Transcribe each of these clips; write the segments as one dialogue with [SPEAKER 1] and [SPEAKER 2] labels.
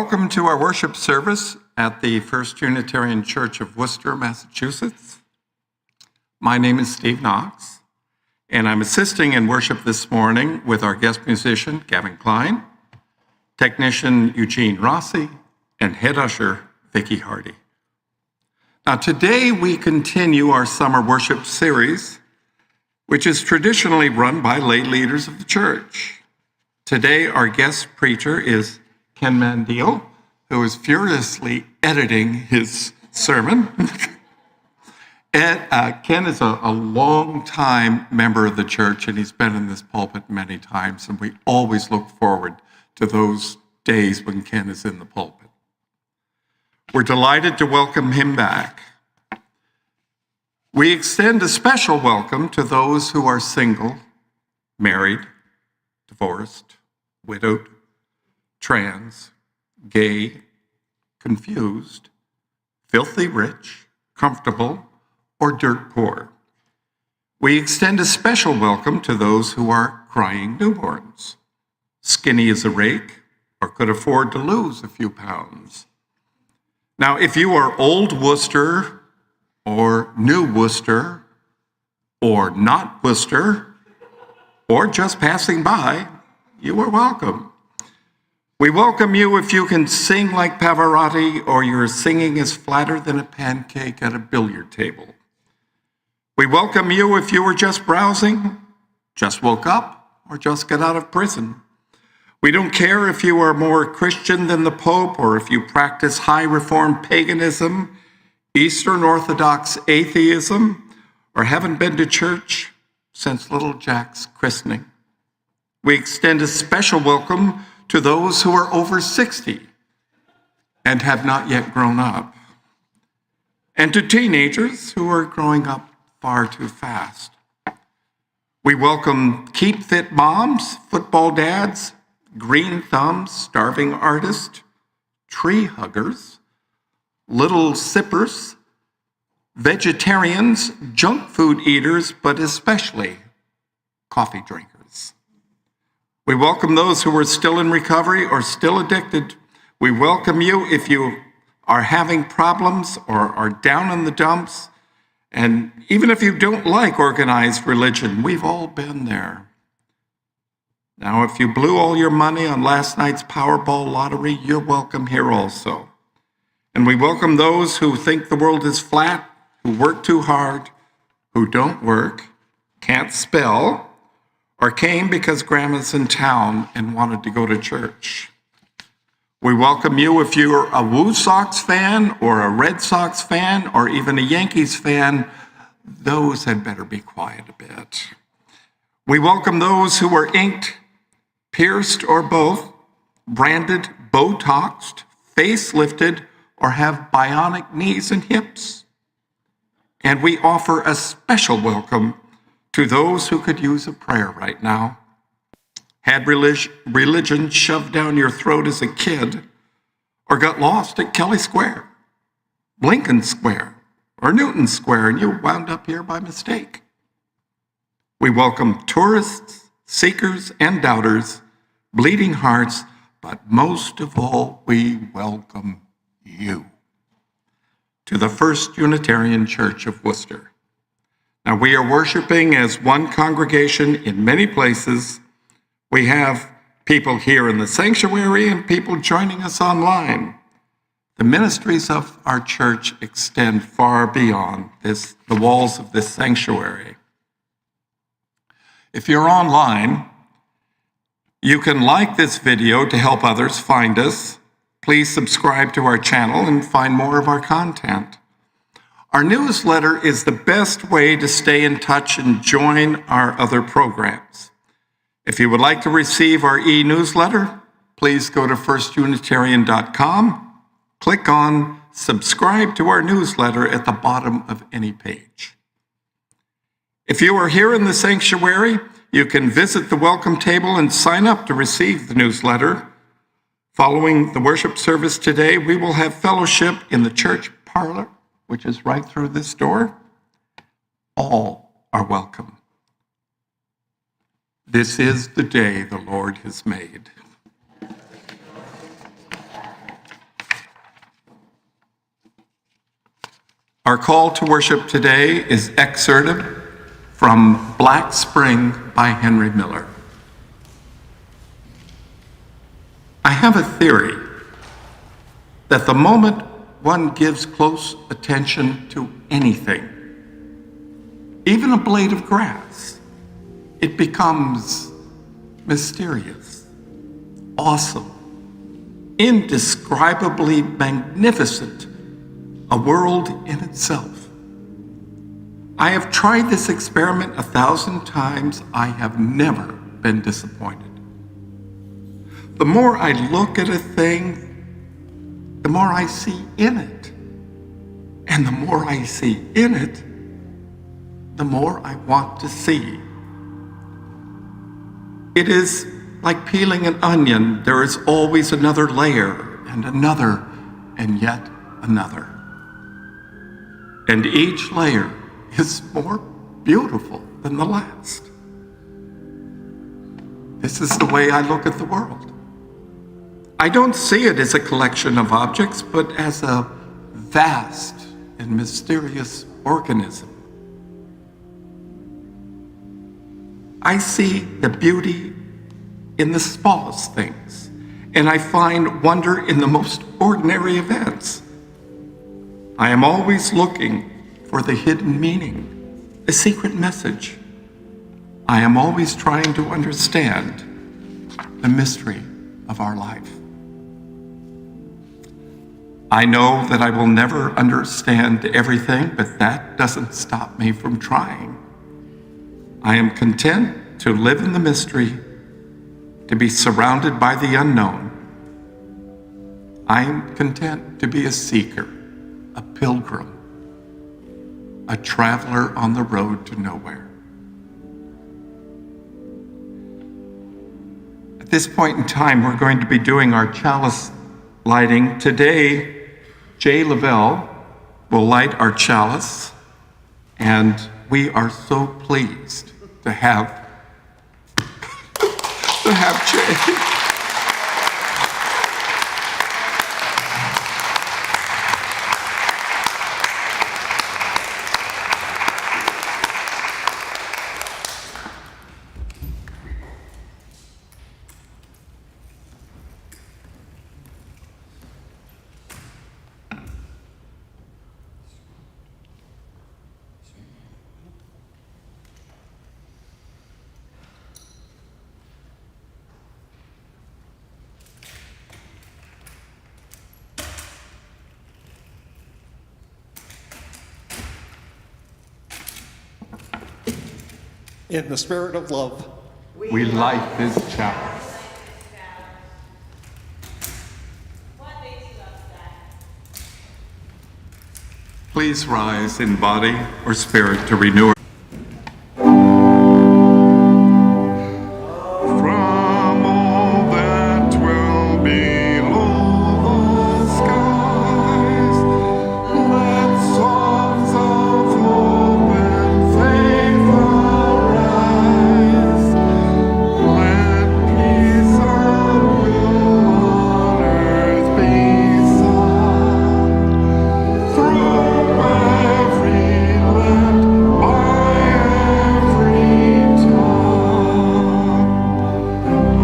[SPEAKER 1] Welcome to our worship service at the First Unitarian Church of Worcester, Massachusetts. My name is Steve Knox, and I'm assisting in worship this morning with our guest musician, Gavin Klein, technician Eugene Rossi, and head usher, Vicki Hardy. Now, today we continue our summer worship series, which is traditionally run by lay leaders of the church. Today, our guest preacher is Ken Mandile, who is furiously editing his sermon. Ken is a long-time member of the church, and he's been in this pulpit many times, and we always look forward to those days when Ken is in the pulpit. We're delighted to welcome him back. We extend a special welcome to those who are single, married, divorced, widowed, trans, gay, confused, filthy rich, comfortable, or dirt poor. We extend a special welcome to those who are crying newborns, skinny as a rake, or could afford to lose a few pounds. Now, if you are old Worcester, or new Worcester, or not Worcester, or just passing by, you are welcome. We welcome you if you can sing like Pavarotti, or your singing is flatter than a pancake at a billiard table. We welcome you if you were just browsing, just woke up, or just got out of prison. We don't care if you are more Christian than the Pope, or if you practice high reform paganism, Eastern Orthodox atheism, or haven't been to church since little Jack's christening. We extend a special welcome to those who are over 60 and have not yet grown up, and to teenagers who are growing up far too fast. We welcome keep fit moms, football dads, green thumbs, starving artists, tree huggers, little sippers, vegetarians, junk food eaters, but especially coffee drinkers. We welcome those who are still in recovery or still addicted. We welcome you if you are having problems or are down in the dumps. And even if you don't like organized religion, we've all been there. Now, if you blew all your money on last night's Powerball lottery, you're welcome here also. And we welcome those who think the world is flat, who work too hard, who don't work, can't spell, or came because grandma's in town and wanted to go to church. We welcome you if you're a Woo Sox fan or a Red Sox fan or even a Yankees fan. Those had better be quiet a bit. We welcome those who are inked, pierced, or both, branded, Botoxed, facelifted, or have bionic knees and hips. And we offer a special welcome to those who could use a prayer right now. Had religion shoved down your throat as a kid, or got lost at Kelly Square, Lincoln Square, or Newton Square, and you wound up here by mistake. We welcome tourists, seekers, and doubters, bleeding hearts, but most of all, we welcome you to the First Unitarian Church of Worcester. Now, we are worshiping as one congregation in many places. We have people here in the sanctuary and people joining us online. The ministries of our church extend far beyond the walls of this sanctuary. If you're online, you can like this video to help others find us. Please subscribe to our channel and find more of our content. Our newsletter is the best way to stay in touch and join our other programs. If you would like to receive our e-newsletter, please go to firstunitarian.com, click on subscribe to our newsletter at the bottom of any page. If you are here in the sanctuary, you can visit the welcome table and sign up to receive the newsletter. Following the worship service today, we will have fellowship in the church parlor, which is right through this door. All are welcome. This is the day the Lord has made. Our call to worship today is excerpted from Black Spring by Henry Miller. I have a theory that the moment one gives close attention to anything, even a blade of grass, it becomes mysterious, awesome, indescribably magnificent, a world in itself. I have tried this experiment 1,000 times. I have never been disappointed. The more I look at a thing, the more I see in it. And the more I see in it, the more I want to see. It is like peeling an onion. There is always another layer and another and yet another. And each layer is more beautiful than the last. This is the way I look at the world. I don't see it as a collection of objects, but as a vast and mysterious organism. I see the beauty in the smallest things, and I find wonder in the most ordinary events. I am always looking for the hidden meaning, a secret message. I am always trying to understand the mystery of our life. I know that I will never understand everything, but that doesn't stop me from trying. I am content to live in the mystery, to be surrounded by the unknown. I am content to be a seeker, a pilgrim, a traveler on the road to nowhere. At this point in time, we're going to be doing our chalice lighting. Today, Jay Lavelle will light our chalice, and we are so pleased to have Jay.
[SPEAKER 2] In the spirit of love,
[SPEAKER 1] We light this chalice. Please rise in body or spirit to renew. From all that dwell below the skies, let songs of hope and faith arise. Let peace and will on earth be sung. Through every land, by every tongue. Amen.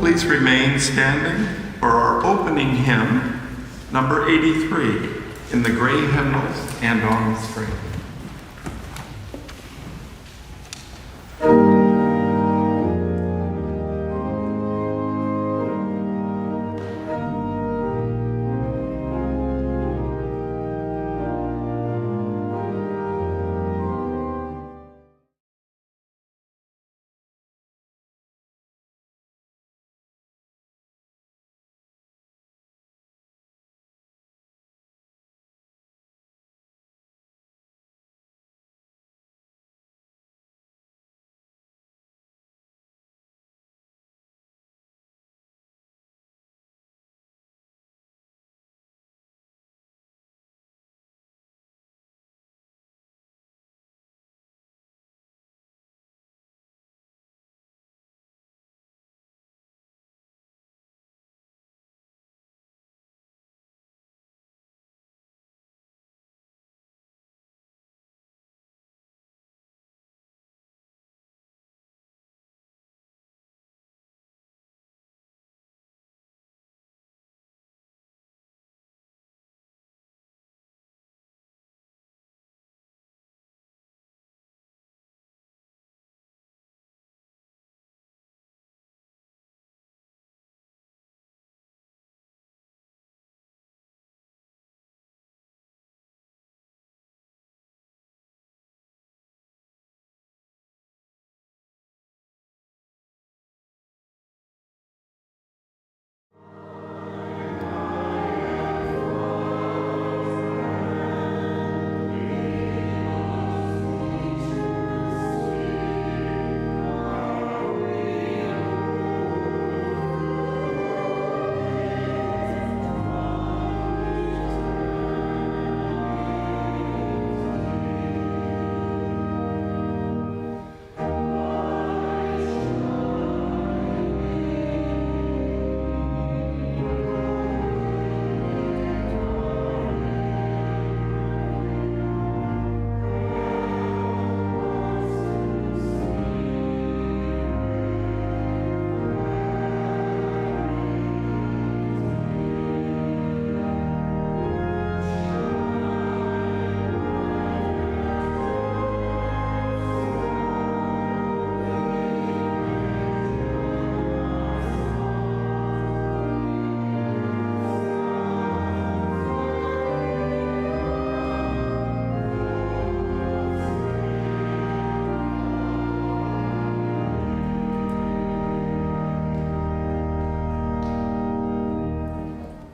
[SPEAKER 1] Please remain standing for our opening hymn, number 83, in the gray hymnals and on the screen.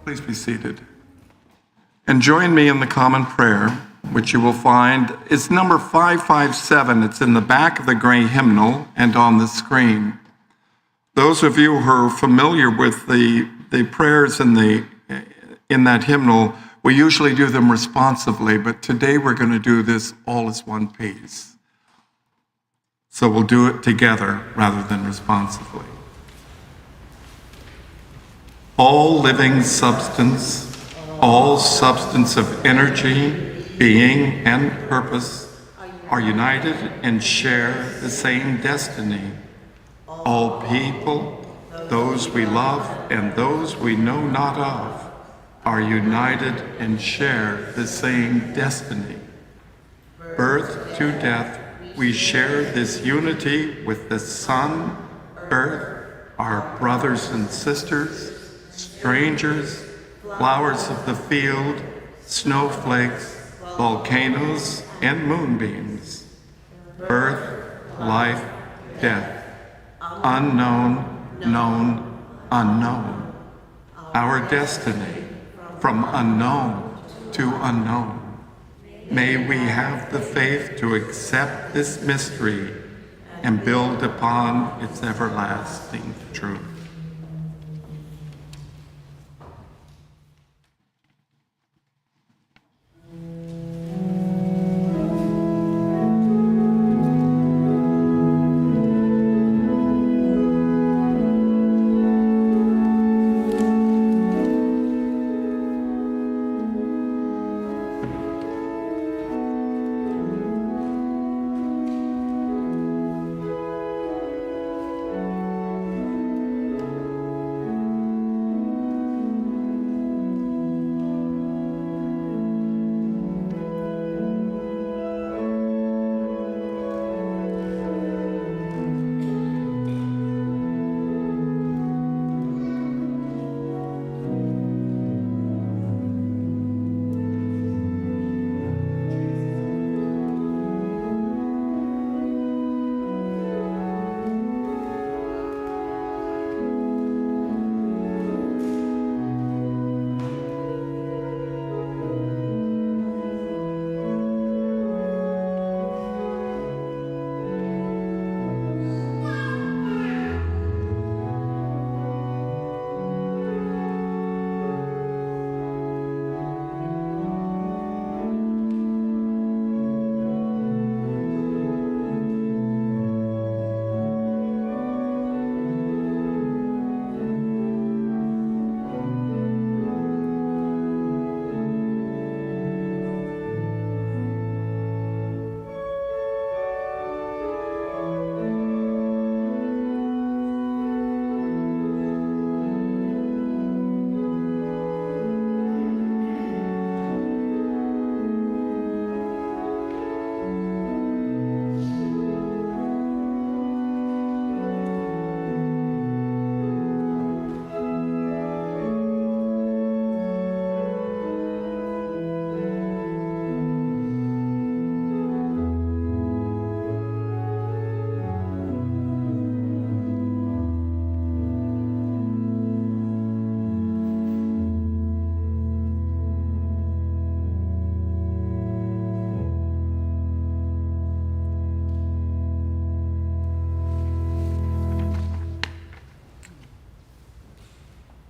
[SPEAKER 1] Please be seated. And join me in the common prayer, which you will find is number 557. It's in the back of the gray hymnal and on the screen. Those of you who are familiar with the prayers in that hymnal, we usually do them responsively, but today we're going to do this all as one piece. So we'll do it together rather than responsively. All living substance, all substance of energy, being, and purpose are united and share the same destiny. All people, those we love and those we know not of, are united and share the same destiny. Birth to death, we share this unity with the sun, earth, our brothers and sisters, strangers, flowers of the field, snowflakes, volcanoes, and moonbeams. Birth, life, death, unknown, known, unknown. Our destiny, from unknown to unknown. May we have the faith to accept this mystery and build upon its everlasting truth.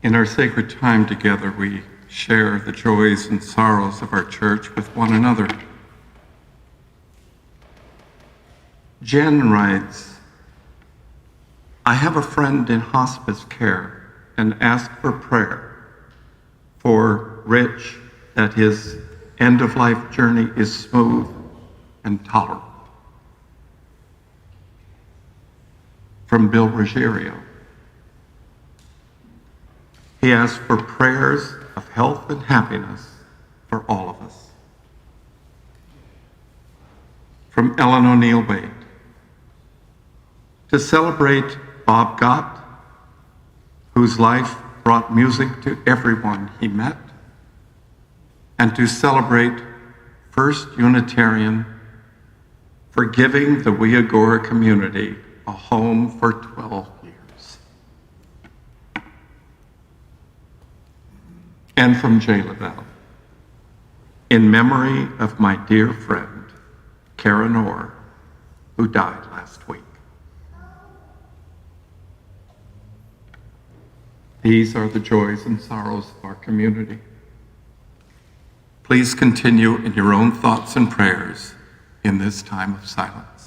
[SPEAKER 1] In our sacred time together, we share the joys and sorrows of our church with one another. Jen writes, I have a friend in hospice care and ask for prayer for Rich that his end-of-life journey is smooth and tolerable. From Bill Ruggiero. He asks for prayers of health and happiness for all of us. From Ellen O'Neill Wade. To celebrate Bob Gott, whose life brought music to everyone he met, and to celebrate First Unitarian for giving the Weagora community a home for 12 years. And from J. Lavelle, in memory of my dear friend, Karen Orr, who died last week. These are the joys and sorrows of our community. Please continue in your own thoughts and prayers in this time of silence.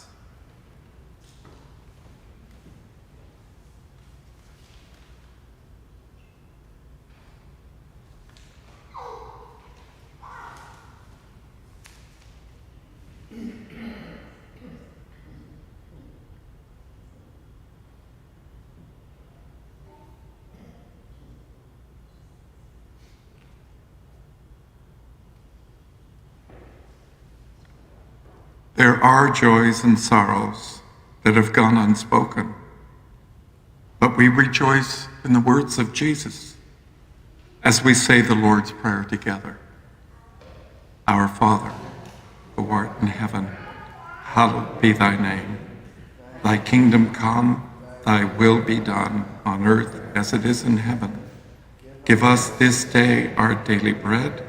[SPEAKER 1] There are joys and sorrows that have gone unspoken, but we rejoice in the words of Jesus as we say the Lord's Prayer together. Our Father, who art in heaven, hallowed be thy name. Thy kingdom come, thy will be done on earth as it is in heaven. Give us this day our daily bread,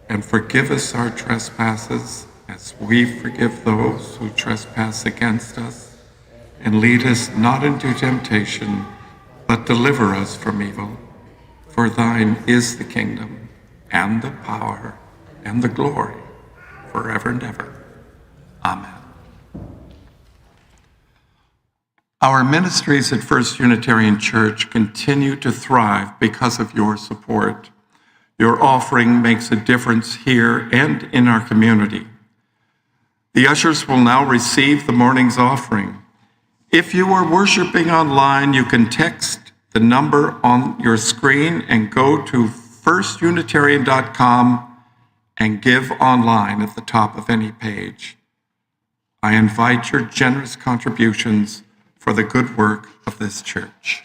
[SPEAKER 1] and forgive us our trespasses as we forgive those who trespass against us. And lead us not into temptation, but deliver us from evil. For thine is the kingdom, and the power, and the glory, forever and ever. Amen. Our ministries at First Unitarian Church continue to thrive because of your support. Your offering makes a difference here and in our community. The ushers will now receive the morning's offering. If you are worshiping online, you can text the number on your screen and go to firstunitarian.com and give online at the top of any page. I invite your generous contributions for the good work of this church.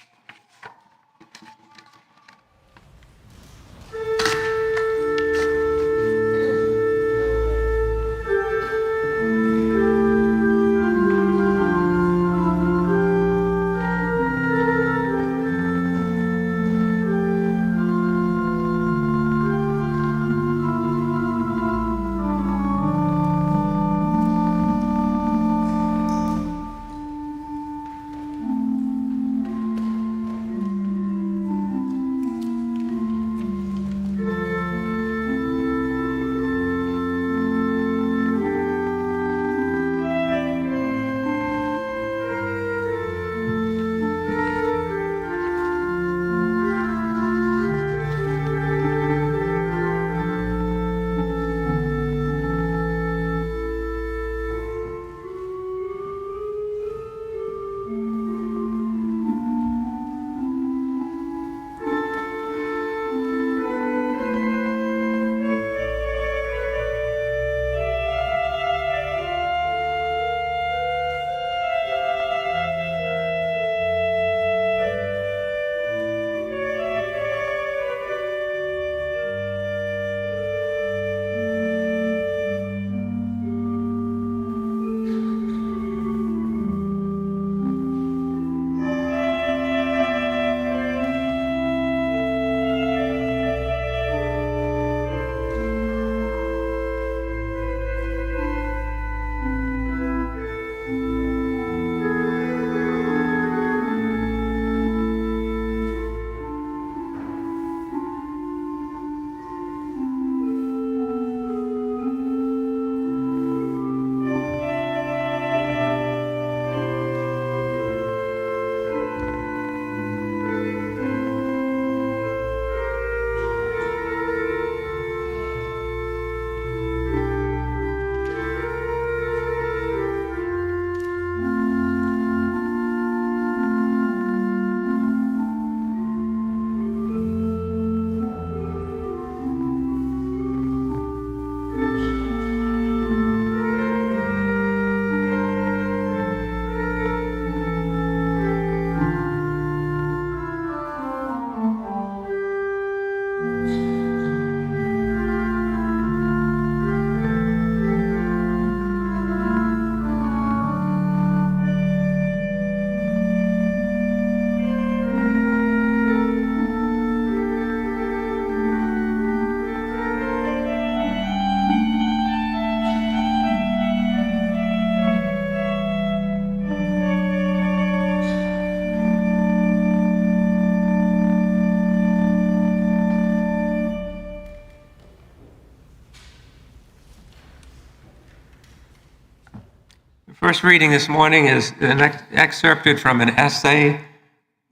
[SPEAKER 3] First reading this morning is excerpted from an essay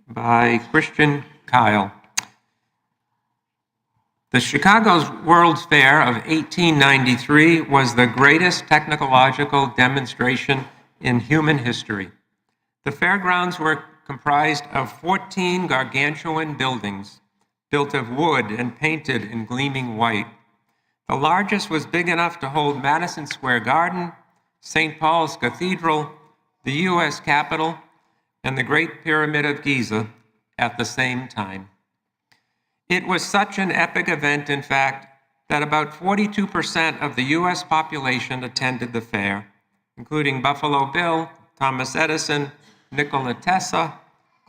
[SPEAKER 3] by Christian Kyle. The Chicago's World's Fair of 1893 was the greatest technological demonstration in human history. The fairgrounds were comprised of 14 gargantuan buildings built of wood and painted in gleaming white. The largest was big enough to hold Madison Square Garden, St. Paul's Cathedral, the U.S. Capitol, and the Great Pyramid of Giza at the same time. It was such an epic event, in fact, that about 42% of the U.S. population attended the fair, including Buffalo Bill, Thomas Edison, Nikola Tesla,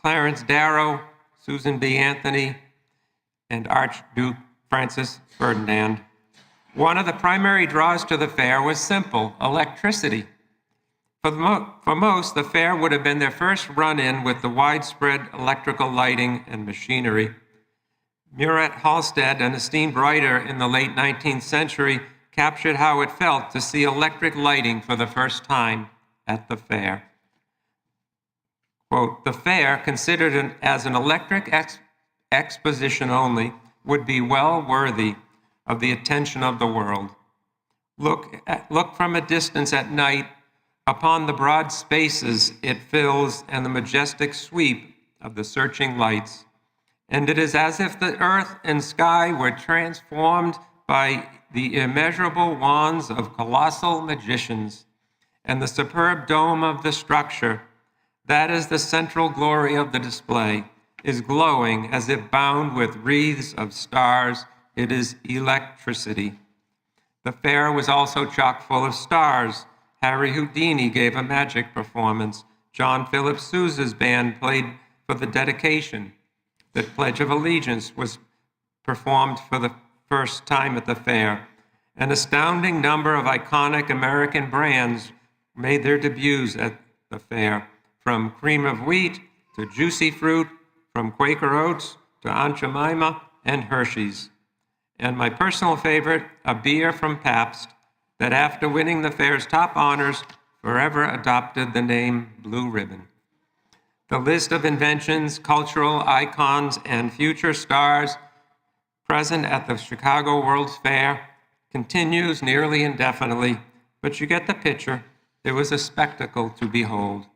[SPEAKER 3] Clarence Darrow, Susan B. Anthony, and Archduke Francis Ferdinand. One of the primary draws to the fair was simple: electricity. For most, the fair would have been their first run-in with the widespread electrical lighting and machinery. Murat Halstead, an esteemed writer in the late 19th century, captured how it felt to see electric lighting for the first time at the fair. Quote, "The fair, considered as an electric exposition only, would be well worthy of the attention of the world. Look from a distance at night upon the broad spaces it fills and the majestic sweep of the searching lights, and it is as if the earth and sky were transformed by the immeasurable wands of colossal magicians, and the superb dome of the structure, that is the central glory of the display, is glowing as if bound with wreaths of stars. It is electricity." The fair was also chock full of stars. Harry Houdini gave a magic performance. John Philip Sousa's band played for the dedication. The Pledge of Allegiance was performed for the first time at the fair. An astounding number of iconic American brands made their debuts at the fair, from Cream of Wheat to Juicy Fruit, from Quaker Oats to Aunt Jemima and Hershey's. And my personal favorite, a beer from Pabst, that after winning the fair's top honors, forever adopted the name Blue Ribbon. The list of inventions, cultural icons, and future stars present at the Chicago World's Fair continues nearly indefinitely, but you get the picture. It was a spectacle to behold.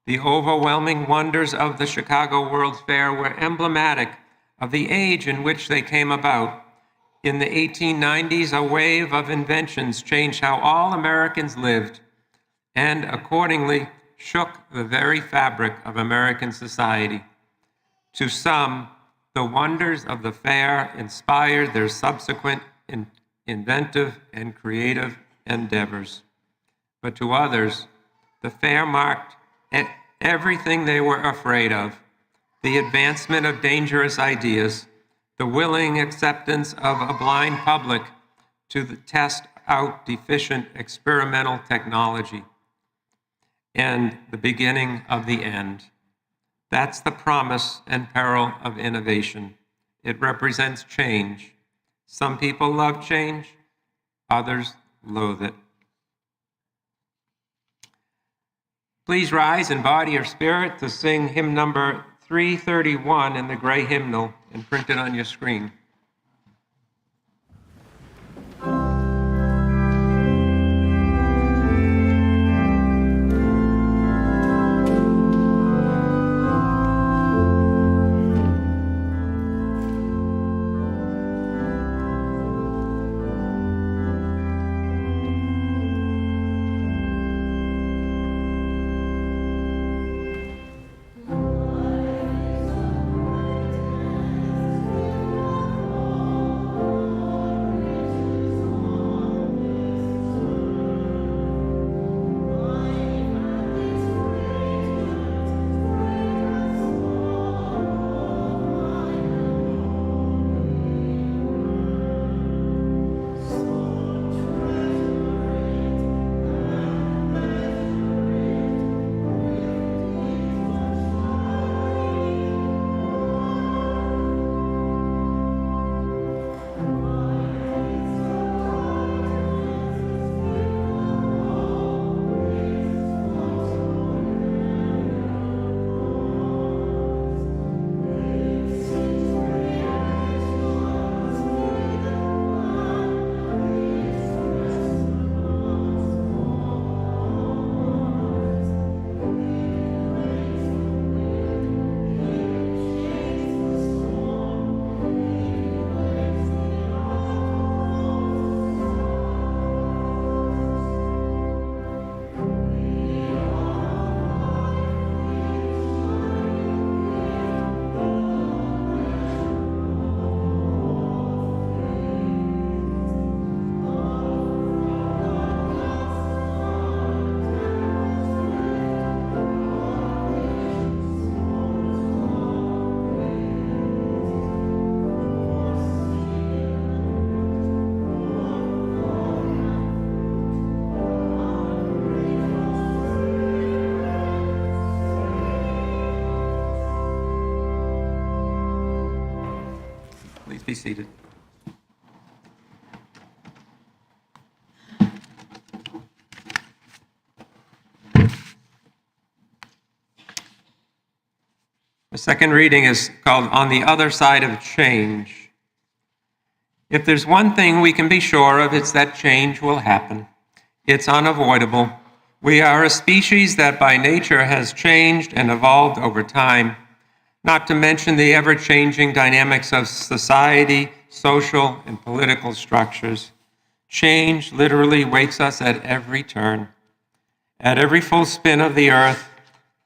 [SPEAKER 3] The overwhelming wonders of the Chicago World's Fair were emblematic of the age in which they came about. In the 1890s, a wave of inventions changed how all Americans lived and accordingly shook the very fabric of American society. To some, the wonders of the fair inspired their subsequent inventive and creative endeavors. But to others, the fair marked everything they were afraid of: the advancement of dangerous ideas, the willing acceptance of a blind public to test out deficient experimental technology, and the beginning of the end. That's the promise and peril of innovation. It represents change. Some people love change, others loathe it. Please rise in body or spirit to sing hymn number 331 in the gray hymnal and print it on your screen. Please be seated. The second reading is called On the Other Side of Change. If there's one thing we can be sure of, it's that change will happen. It's unavoidable. We are a species that by nature has changed and evolved over time, not to mention the ever-changing dynamics of society, social, and political structures. Change literally wakes us at every turn. At every full spin of the earth,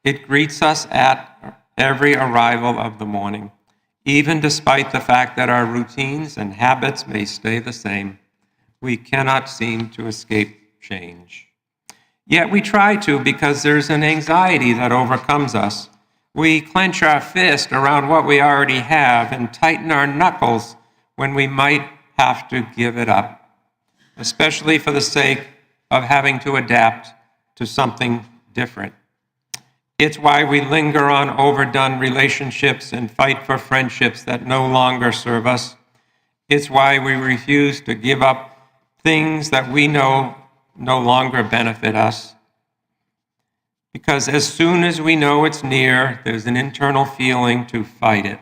[SPEAKER 3] it greets us at every arrival of the morning, even despite the fact that our routines and habits may stay the same. We cannot seem to escape change. Yet we try to because there's an anxiety that overcomes us. We clench our fist around what we already have and tighten our knuckles when we might have to give it up, especially for the sake of having to adapt to something different. It's why we linger on overdone relationships and fight for friendships that no longer serve us. It's why we refuse to give up things that we know no longer benefit us. Because as soon as we know it's near, there's an internal feeling to fight it,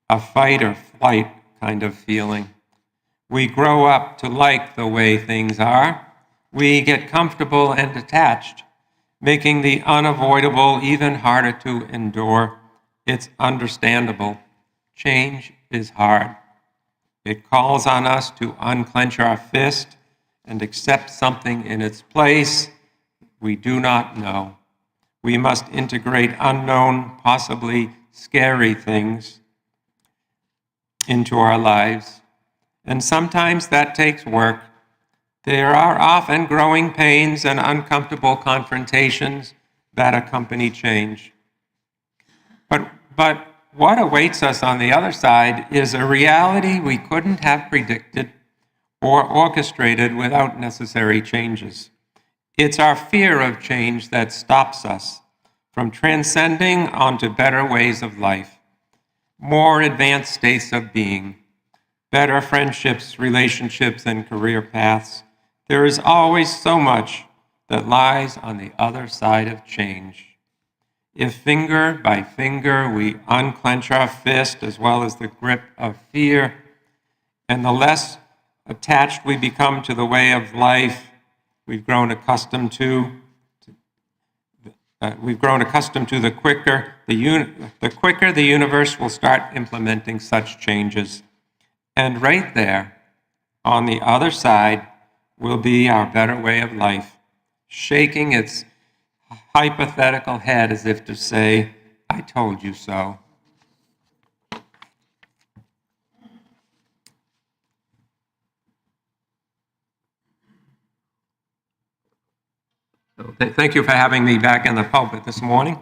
[SPEAKER 3] a fight or flight kind of feeling. We grow up to like the way things are. We get comfortable and attached, making the unavoidable even harder to endure. It's understandable. Change is hard. It calls on us to unclench our fist and accept something in its place we do not know. We must integrate unknown, possibly scary things into our lives. And sometimes that takes work. There are often growing pains and uncomfortable confrontations that accompany change. But what awaits us on the other side is a reality we couldn't have predicted or orchestrated without necessary changes. It's our fear of change that stops us from transcending onto better ways of life, more advanced states of being, better friendships, relationships, and career paths. There is always so much that lies on the other side of change. If finger by finger we unclench our fist as well as the grip of fear, and the less attached we become to the way of life we've grown accustomed to, the quicker the universe will start implementing such changes. And right there, on the other side, will be our better way of life, shaking its hypothetical head as if to say, I told you so. So, thank you for having me back in the pulpit this morning.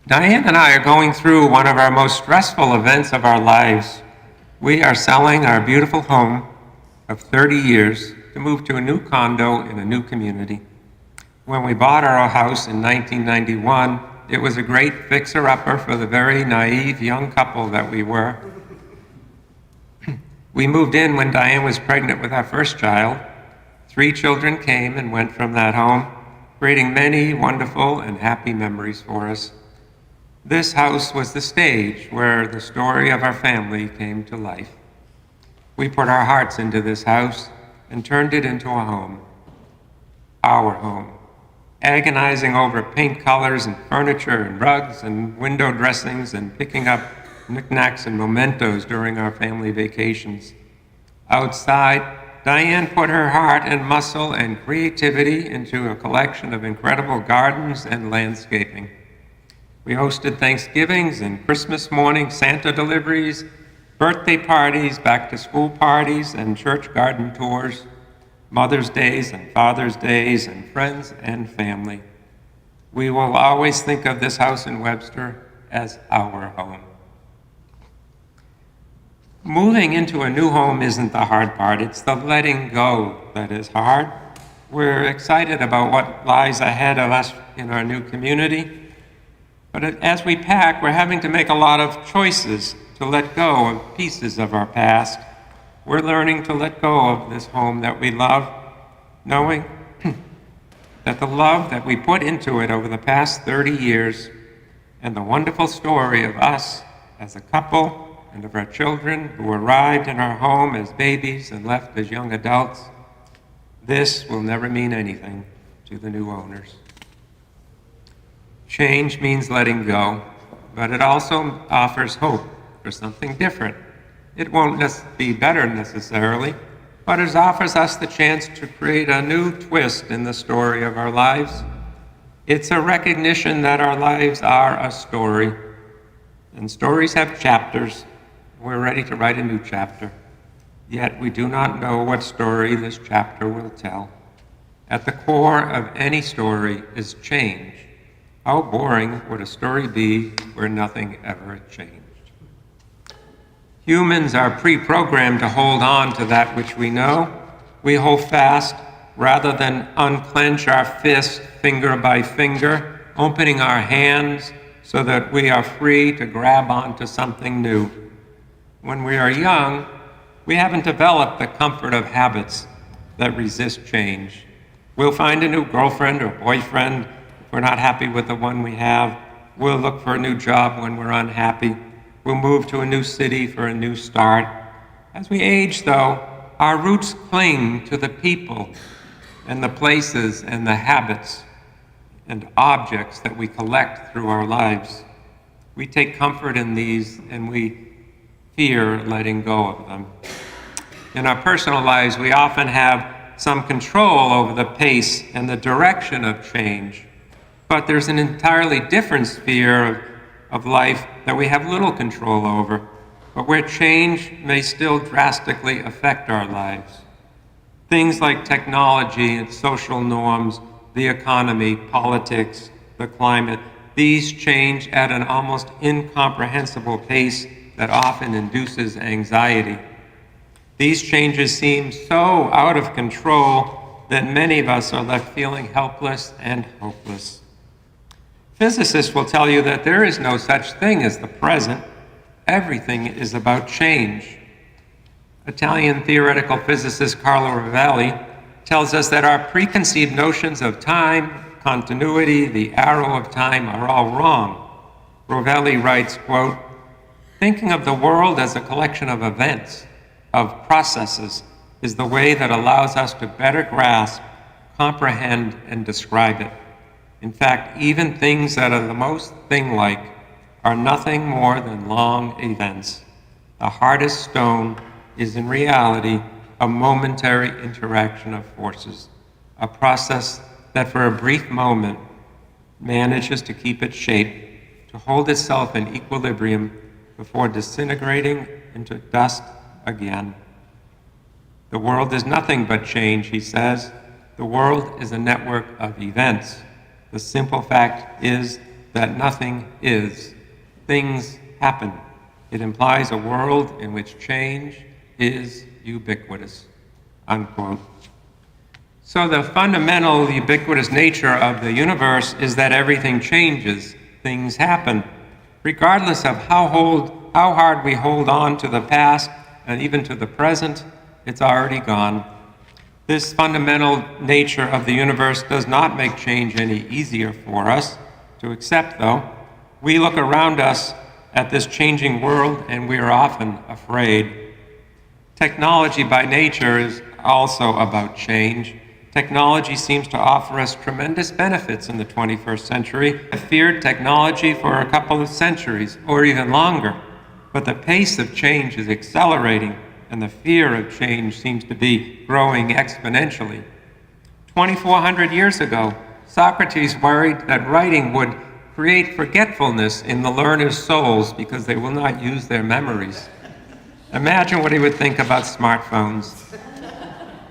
[SPEAKER 3] Diane and I are going through one of our most stressful events of our lives. We are selling our beautiful home of 30 years to move to a new condo in a new community. When we bought our house in 1991, it was a great fixer-upper for the very naive young couple that we were. We moved in when Diane was pregnant with our first child. 3 children came and went from that home, creating many wonderful and happy memories for us. This house was the stage where the story of our family came to life. We put our hearts into this house and turned it into a home, our home, agonizing over paint colors and furniture and rugs and window dressings and picking up knickknacks and mementos during our family vacations. Outside, Diane put her heart and muscle and creativity into a collection of incredible gardens and landscaping. We hosted Thanksgivings and Christmas morning Santa deliveries, birthday parties, back-to-school parties, and church garden tours, Mother's Days and Father's Days, and friends and family. We will always think of this house in Worcester as our home. Moving into a new home isn't the hard part, it's the letting go that is hard. We're excited about what lies ahead of us in our new community. But as we pack, we're having to make a lot of choices to let go of pieces of our past. We're learning to let go of this home that we love, knowing that the love that we put into it over the past 30 years and the wonderful story of us as a couple and of our children who arrived in our home as babies and left as young adults, this will never mean anything to the new owners. Change means letting go, but it also offers hope for something different. It won't be better necessarily, but it offers us the chance to create a new twist in the story of our lives. It's a recognition that our lives are a story, and stories have chapters. We're ready to write a new chapter, yet we do not know what story this chapter will tell. At the core of any story is change. How boring would a story be where nothing ever changed? Humans are pre-programmed to hold on to that which we know. We hold fast rather than unclench our fist finger by finger, opening our hands so that we are free to grab onto something new. When we are young, we haven't developed the comfort of habits that resist change. We'll find a new girlfriend or boyfriend if we're not happy with the one we have. We'll look for a new job when we're unhappy. We'll move to a new city for a new start. As we age, though, our roots cling to the people and the places and the habits and objects that we collect through our lives. We take comfort in these and we fear letting go of them. In our personal lives, we often have some control over the pace and the direction of change, but there's an entirely different sphere of life that we have little control over, but where change may still drastically affect our lives. Things like technology and social norms, the economy, politics, the climate, these change at an almost incomprehensible pace that often induces anxiety. These changes seem so out of control that many of us are left feeling helpless and hopeless. Physicists will tell you that there is no such thing as the present. Everything is about change. Italian theoretical physicist Carlo Rovelli tells us that our preconceived notions of time, continuity, the arrow of time are all wrong. Rovelli writes, quote, "Thinking of the world as a collection of events, of processes, is the way that allows us to better grasp, comprehend, and describe it. In fact, even things that are the most thing-like are nothing more than long events. The hardest stone is in reality a momentary interaction of forces, a process that for a brief moment manages to keep its shape, to hold itself in equilibrium before disintegrating into dust again. The world is nothing but change," he says. "The world is a network of events. The simple fact is that nothing is. Things happen. It implies a world in which change is ubiquitous," unquote. So the fundamental ubiquitous nature of the universe is that everything changes, things happen. Regardless of how hard we hold on to the past and even to the present, it's already gone. This fundamental nature of the universe does not make change any easier for us to accept, though. We look around us at this changing world and we are often afraid. Technology by nature is also about change. Technology seems to offer us tremendous benefits in the 21st century. I've feared technology for a couple of centuries or even longer, but the pace of change is accelerating and the fear of change seems to be growing exponentially. 2,400 years ago, Socrates worried that writing would create forgetfulness in the learners' souls because they will not use their memories. Imagine what he would think about smartphones.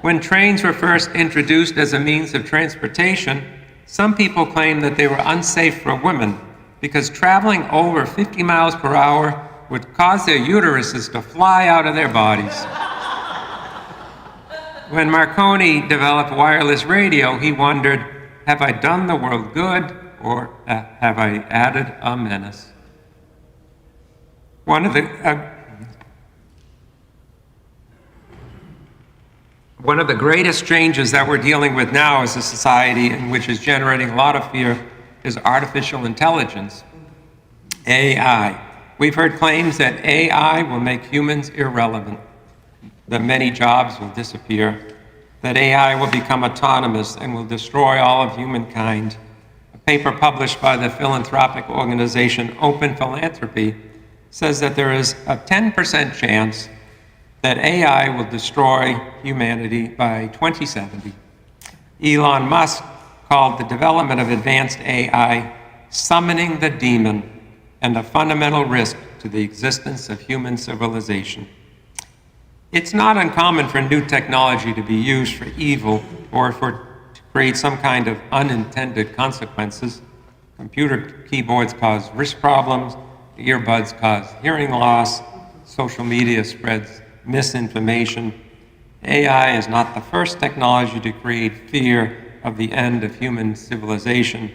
[SPEAKER 3] When trains were first introduced as a means of transportation, some people claimed that they were unsafe for women because traveling over 50 miles per hour would cause their uteruses to fly out of their bodies. When Marconi developed wireless radio, he wondered, have I done the world good or have I added a menace? One of the greatest changes that we're dealing with now as a society, and which is generating a lot of fear, is artificial intelligence, AI. We've heard claims that AI will make humans irrelevant, that many jobs will disappear, that AI will become autonomous and will destroy all of humankind. A paper published by the philanthropic organization Open Philanthropy says that there is a 10% chance that AI will destroy humanity by 2070. Elon Musk called the development of advanced AI summoning the demon and a fundamental risk to the existence of human civilization. It's not uncommon for new technology to be used for evil or to create some kind of unintended consequences. Computer keyboards cause wrist problems, earbuds cause hearing loss, social media spreads misinformation. AI is not the first technology to create fear of the end of human civilization,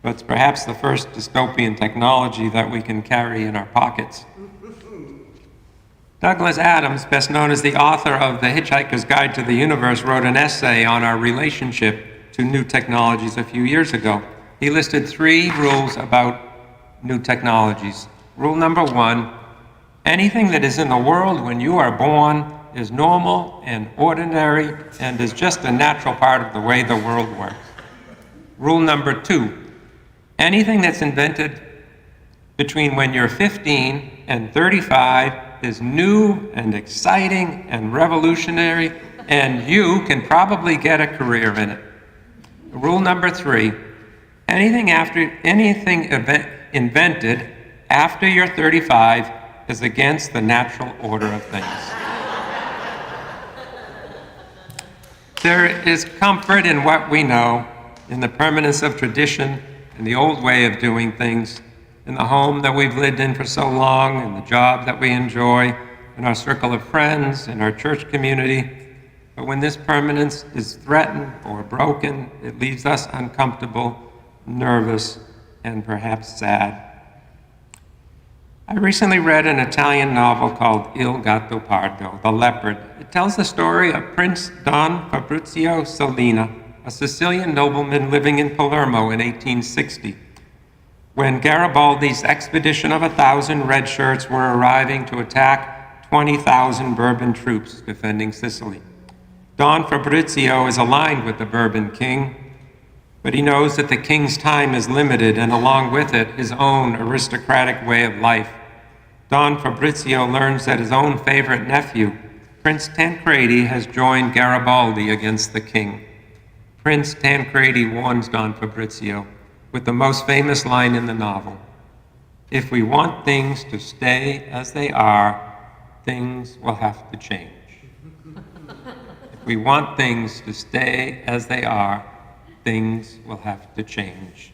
[SPEAKER 3] but it's perhaps the first dystopian technology that we can carry in our pockets. Douglas Adams, best known as the author of The Hitchhiker's Guide to the Universe, wrote an essay on our relationship to new technologies a few years ago. He listed 3 rules about new technologies. Rule number 1, anything that is in the world when you are born is normal and ordinary and is just a natural part of the way the world works. Rule number 2, anything that's invented between when you're 15 and 35 is new and exciting and revolutionary, and you can probably get a career in it. Rule number 3, anything invented after you're 35 is against the natural order of things. There is comfort in what we know, in the permanence of tradition, in the old way of doing things, in the home that we've lived in for so long, in the job that we enjoy, in our circle of friends, in our church community. But when this permanence is threatened or broken, it leaves us uncomfortable, nervous, and perhaps sad. I recently read an Italian novel called Il Gattopardo, The Leopard. It tells the story of Prince Don Fabrizio Solina, a Sicilian nobleman living in Palermo in 1860, when Garibaldi's expedition of 1,000 red shirts were arriving to attack 20,000 Bourbon troops defending Sicily. Don Fabrizio is aligned with the Bourbon king, but he knows that the king's time is limited, and along with it, his own aristocratic way of life. Don Fabrizio learns that his own favorite nephew, Prince Tancredi, has joined Garibaldi against the king. Prince Tancredi warns Don Fabrizio with the most famous line in the novel: "If we want things to stay as they are, things will have to change." If we want things to stay as they are, things will have to change.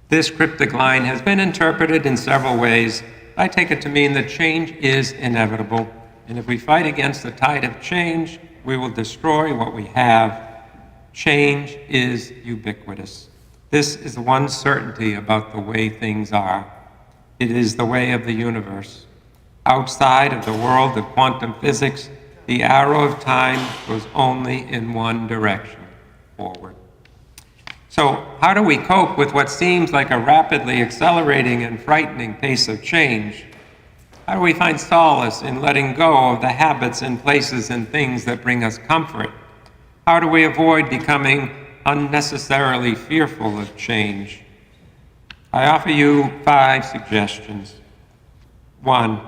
[SPEAKER 3] This cryptic line has been interpreted in several ways. I take it to mean that change is inevitable, and if we fight against the tide of change, we will destroy what we have. Change is ubiquitous. This is one certainty about the way things are. It is the way of the universe. Outside of the world of quantum physics, the arrow of time goes only in one direction, forward. So how do we cope with what seems like a rapidly accelerating and frightening pace of change? How do we find solace in letting go of the habits and places and things that bring us comfort? How do we avoid becoming unnecessarily fearful of change? I offer you 5 suggestions. 1,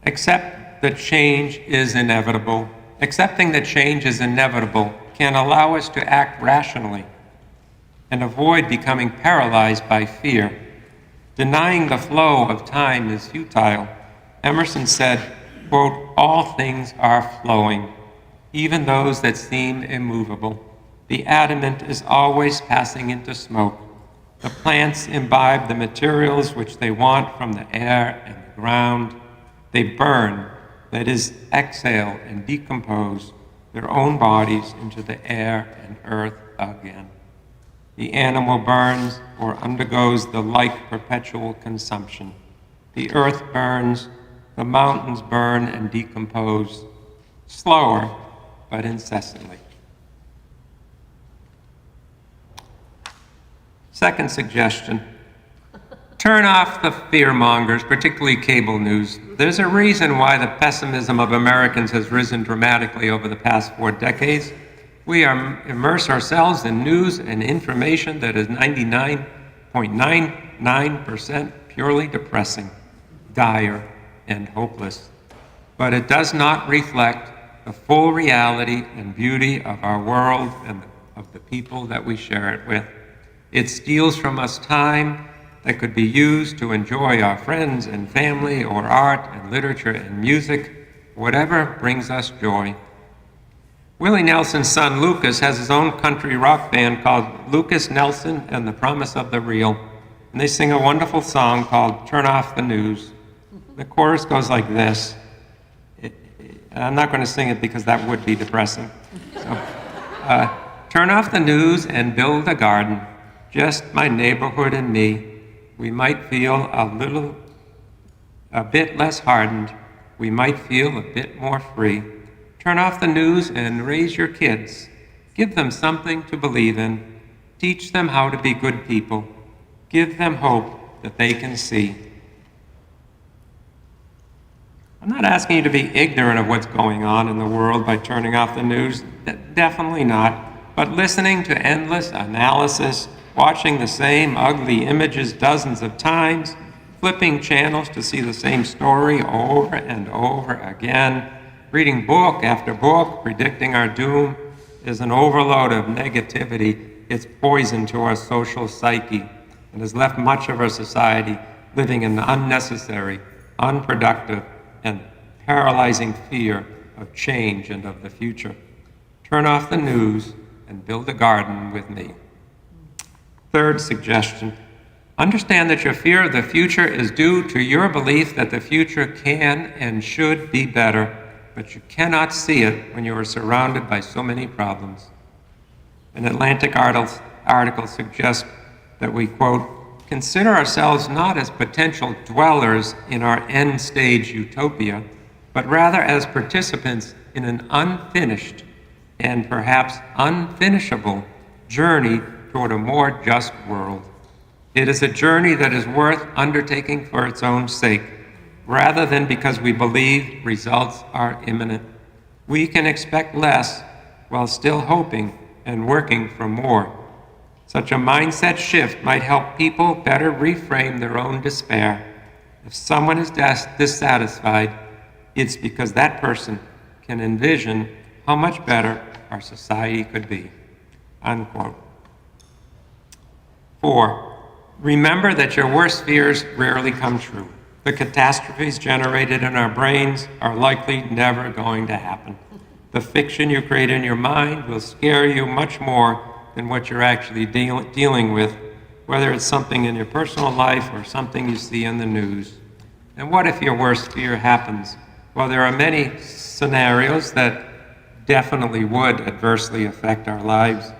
[SPEAKER 3] accept that change is inevitable. Accepting that change is inevitable can allow us to act rationally and avoid becoming paralyzed by fear. Denying the flow of time is futile. Emerson said, quote, "All things are flowing, even those that seem immovable. The adamant is always passing into smoke. The plants imbibe the materials which they want from the air and the ground. They burn, that is, exhale and decompose their own bodies into the air and earth again." The animal burns or undergoes the like perpetual consumption. The earth burns, the mountains burn and decompose, slower but incessantly. Second suggestion, turn off the fear-mongers, particularly cable news. There's a reason why the pessimism of Americans has risen dramatically over the past 4 decades. We immerse ourselves in news and information that is 99.99% purely depressing, dire, and hopeless. But it does not reflect the full reality and beauty of our world and of the people that we share it with. It steals from us time that could be used to enjoy our friends and family, or art and literature and music, whatever brings us joy. Willie Nelson's son Lucas has his own country rock band called Lucas Nelson and the Promise of the Real, and they sing a wonderful song called Turn Off the News. The chorus goes like this. I'm not going to sing it because that would be depressing. So, turn off the news and build a garden, just my neighborhood and me. We might feel a bit less hardened. We might feel a bit more free. Turn off the news and raise your kids. Give them something to believe in. Teach them how to be good people. Give them hope that they can see. I'm not asking you to be ignorant of what's going on in the world by turning off the news. Definitely not. But listening to endless analysis, watching the same ugly images dozens of times, flipping channels to see the same story over and over again, reading book after book, predicting our doom, is an overload of negativity. It's poison to our social psyche and has left much of our society living in unnecessary, unproductive, and paralyzing fear of change and of the future. Turn off the news and build a garden with me. Third suggestion, understand that your fear of the future is due to your belief that the future can and should be better, but you cannot see it when you are surrounded by so many problems. An Atlantic article suggests that we, quote, consider ourselves not as potential dwellers in our end-stage utopia, but rather as participants in an unfinished and perhaps unfinishable journey toward a more just world. It is a journey that is worth undertaking for its own sake, rather than because we believe results are imminent. We can expect less while still hoping and working for more. Such a mindset shift might help people better reframe their own despair. If someone is dissatisfied, it's because that person can envision how much better our society could be. Unquote. 4, remember that your worst fears rarely come true. The catastrophes generated in our brains are likely never going to happen. The fiction you create in your mind will scare you much more than what you're actually dealing with, whether it's something in your personal life or something you see in the news. And what if your worst fear happens? Well, there are many scenarios that definitely would adversely affect our lives.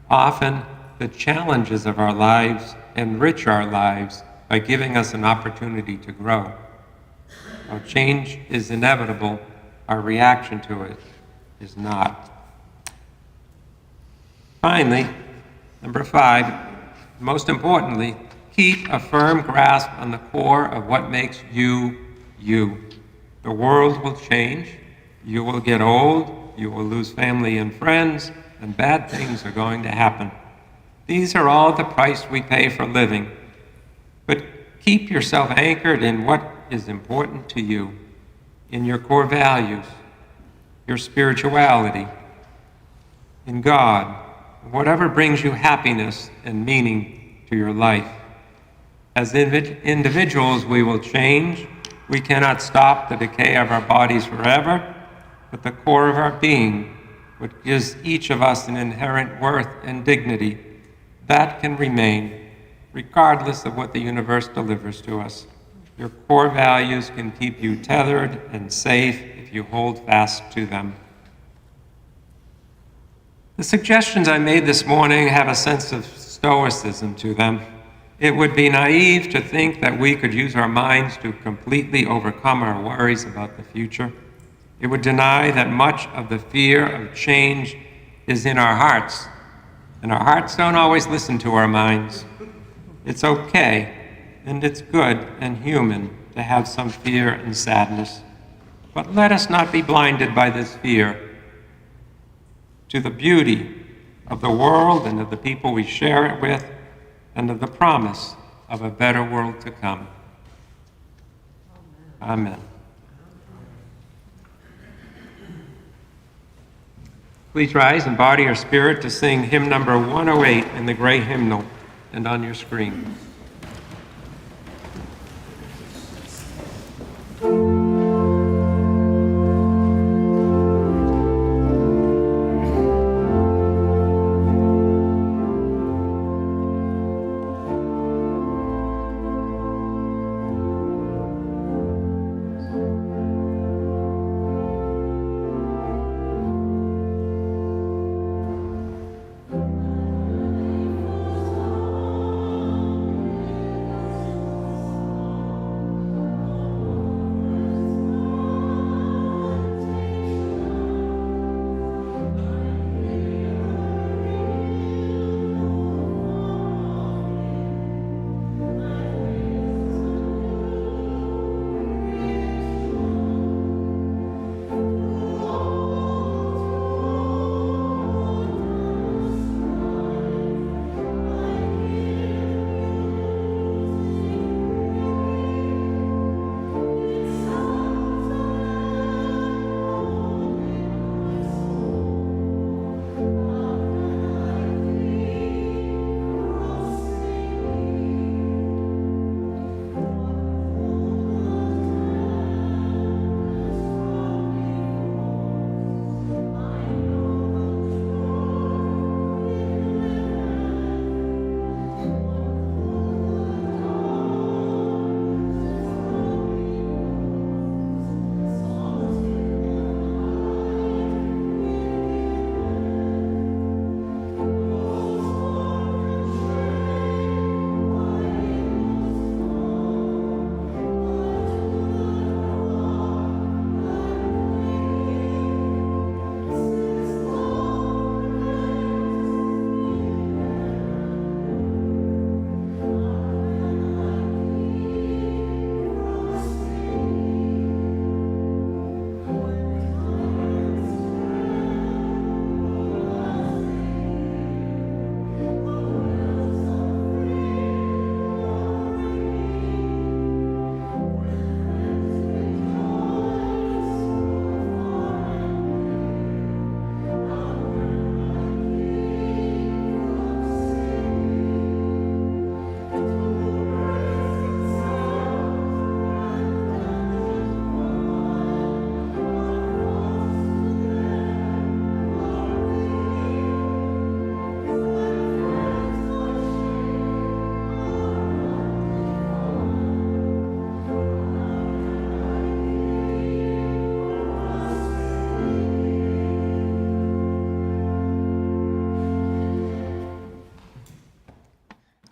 [SPEAKER 3] Often, the challenges of our lives enrich our lives by giving us an opportunity to grow. While change is inevitable, our reaction to it is not. Finally, number 5, most importantly, keep a firm grasp on the core of what makes you, you. The world will change, you will get old, you will lose family and friends, and bad things are going to happen. These are all the price we pay for living. But keep yourself anchored in what is important to you, in your core values, your spirituality, in God, whatever brings you happiness and meaning to your life. As individuals, we will change. We cannot stop the decay of our bodies forever, but the core of our being, what gives each of us an inherent worth and dignity, that can remain, regardless of what the universe delivers to us. Your core values can keep you tethered and safe if you hold fast to them. The suggestions I made this morning have a sense of stoicism to them. It would be naive to think that we could use our minds to completely overcome our worries about the future. It would deny that much of the fear of change is in our hearts, and our hearts don't always listen to our minds. It's okay, and it's good and human to have some fear and sadness. But let us not be blinded by this fear to the beauty of the world and of the people we share it with, and of the promise of a better world to come. Amen. Please rise in body or spirit to sing hymn number 108 in the gray hymnal and on your screen.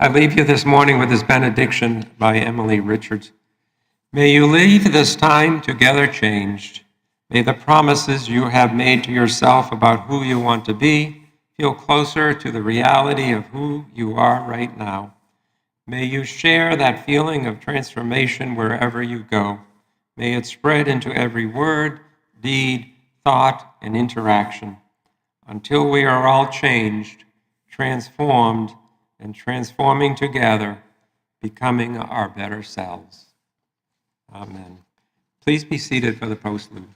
[SPEAKER 3] I leave you this morning with this benediction by Emily Richards. May you leave this time together changed. May the promises you have made to yourself about who you want to be feel closer to the reality of who you are right now. May you share that feeling of transformation wherever you go. May it spread into every word, deed, thought, and interaction until we are all changed, transformed, and transforming together, becoming our better selves. Amen. Please be seated for the postlude.